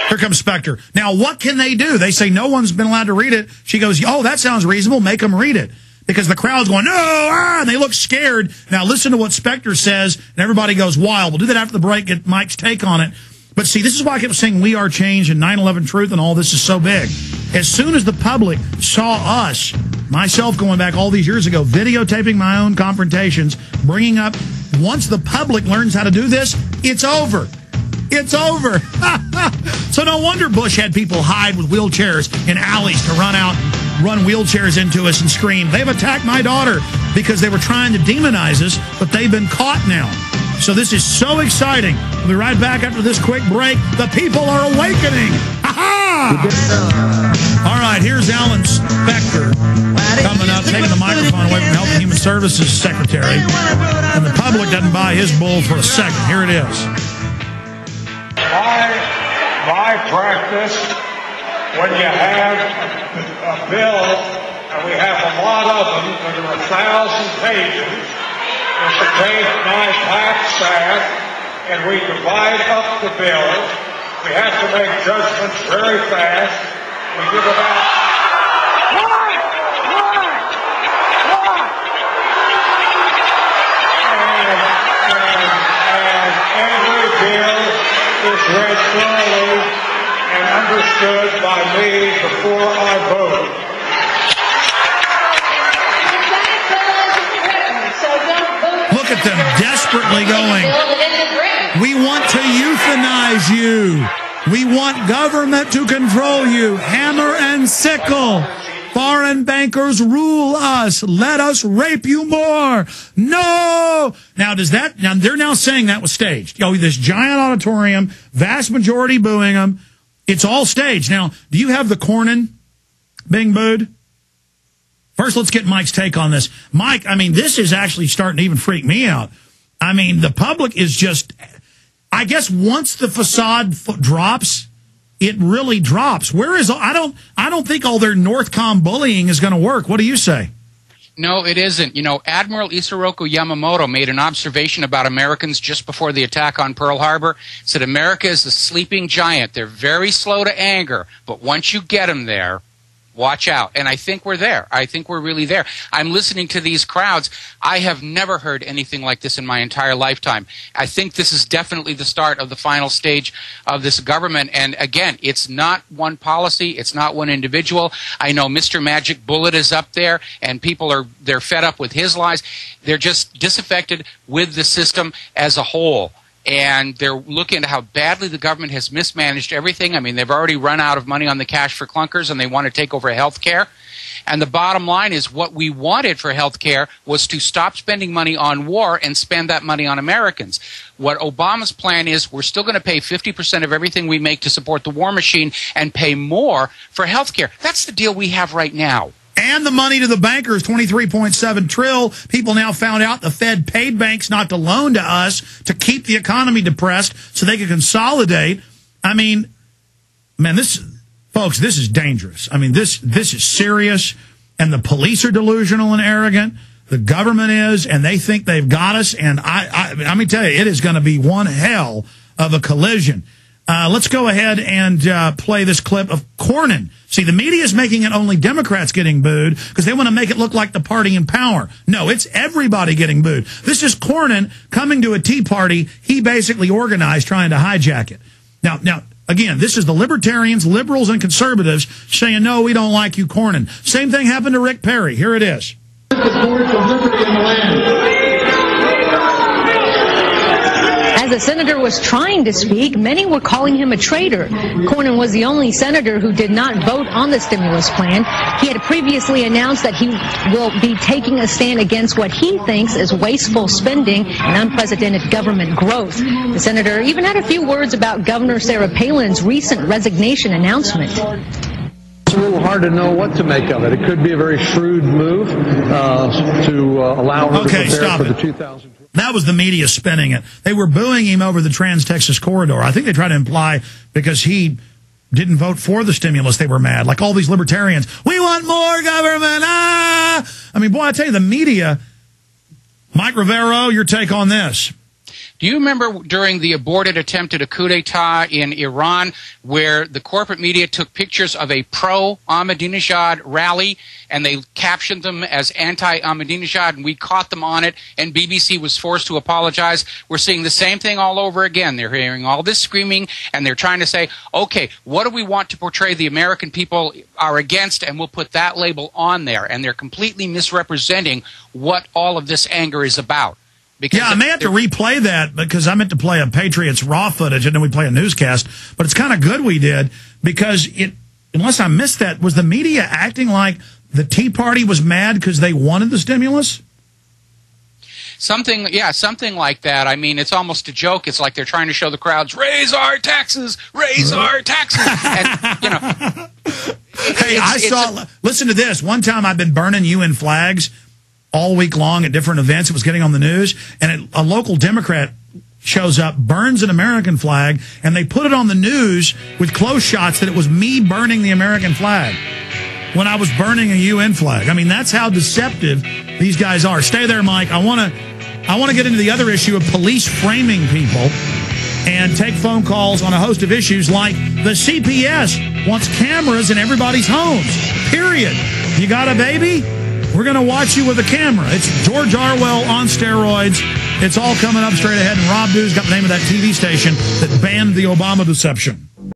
Here comes Specter. Now, what can they do? They say no one's been allowed to read it. She goes, oh, that sounds reasonable. Make them read it. Because the crowd's going, no, and they look scared. Now, listen to what Specter says, and everybody goes wild. We'll do that after the break, get Mike's take on it. But see, this is why I kept saying we are change and 9/11 truth and all this is so big. As soon as the public saw us, myself going back all these years ago, videotaping my own confrontations, bringing up, once the public learns how to do this, it's over. It's over. So no wonder Bush had people hide with wheelchairs in alleys to run wheelchairs into us and scream, they've attacked my daughter, because they were trying to demonize us, but they've been caught now. So this is so exciting. We'll be right back after this quick break. The people are awakening. Ha-ha! All right, here's Alan Specter coming up, taking the microphone away from Health and Human Services Secretary. And the public doesn't buy his bull for a second. Here it is. My practice, when you have a bill, and we have a lot of them that are 1,000 pages, is to take my tax staff and we divide up the bill. We have to make judgments very fast. We give about... And every bill is read thoroughly and understood by me before I vote. Look at them desperately going, we want to euthanize you. We want government to control you. Hammer and sickle. Foreign bankers rule us. Let us rape you more. No. Now, they're now saying that was staged. This giant auditorium, vast majority booing them. It's all staged. Now, do you have the Cornyn being booed? First, let's get Mike's take on this. Mike, I mean, this is actually starting to even freak me out. I mean, the public is just, I guess once the facade drops, it really drops. I don't think all their Northcom bullying is going to work. What do you say? No, it isn't. Admiral Isoroku Yamamoto made an observation about Americans just before the attack on Pearl Harbor. Said America is a sleeping giant. They're very slow to anger, but once you get them there, watch out. And I think we're there. I think we're really there. I'm listening to these crowds. I have never heard anything like this in my entire lifetime. I think this is definitely the start of the final stage of this government. And again, it's not one policy. It's not one individual. I know Mr. Magic Bullet is up there and they're fed up with his lies. They're just disaffected with the system as a whole. And they're looking at how badly the government has mismanaged everything. I mean, they've already run out of money on the cash for clunkers, and they want to take over health care. And the bottom line is what we wanted for health care was to stop spending money on war and spend that money on Americans. What Obama's plan is, we're still going to pay 50% of everything we make to support the war machine and pay more for health care. That's the deal we have right now. And the money to the bankers, $23.7 trillion. People now found out the Fed paid banks not to loan to us to keep the economy depressed so they could consolidate. I mean, man, folks, this is dangerous. I mean, this is serious. And the police are delusional and arrogant. The government is, and they think they've got us. And let me tell you, it is going to be one hell of a collision. Let's go ahead and play this clip of Cornyn. See, the media is making it only Democrats getting booed because they want to make it look like the party in power. No, it's everybody getting booed. This is Cornyn coming to a Tea Party he basically organized trying to hijack it. Now, again, this is the libertarians, liberals, and conservatives saying, no, we don't like you, Cornyn. Same thing happened to Rick Perry. Here it is. The voice of liberty in the land. As the senator was trying to speak, many were calling him a traitor. Cornyn was the only senator who did not vote on the stimulus plan. He had previously announced that he will be taking a stand against what he thinks is wasteful spending and unprecedented government growth. The senator even had a few words about Governor Sarah Palin's recent resignation announcement. It's a little hard to know what to make of it. It could be a very shrewd move to allow her to prepare for the 2000. That was the media spinning it. They were booing him over the Trans-Texas corridor. I think they tried to imply because he didn't vote for the stimulus, they were mad. Like all these libertarians, we want more government. I mean, boy, I tell you, the media. Mike Rivero, your take on this. Do you remember during the aborted attempt at a coup d'etat in Iran where the corporate media took pictures of a pro-Ahmadinejad rally and they captioned them as anti-Ahmadinejad, and we caught them on it, and BBC was forced to apologize? We're seeing the same thing all over again. They're hearing all this screaming, and they're trying to say, okay, what do we want to portray the American people are against, and we'll put that label on there. And they're completely misrepresenting what all of this anger is about. Because I may have to replay that because I meant to play a Patriots Raw footage and then we play a newscast. But it's kind of good we did because unless I missed that, was the media acting like the Tea Party was mad because they wanted the stimulus? Something like that. I mean, it's almost a joke. It's like they're trying to show the crowds, raise our taxes, raise our taxes. And, you know. Hey, listen to this. One time I've been burning UN flags all week long at different events. It was getting on the news, and a local Democrat shows up, burns an American flag, and they put it on the news with close shots that it was me burning the American flag when I was burning a UN flag. I mean, that's how deceptive these guys are. Stay there, Mike. I want to get into the other issue of police framing people and take phone calls on a host of issues like the CPS wants cameras in everybody's homes, period. You got a baby? We're going to watch you with a camera. It's George Orwell on steroids. It's all coming up straight ahead. And Rob Dew's got the name of that TV station that banned the Obama deception.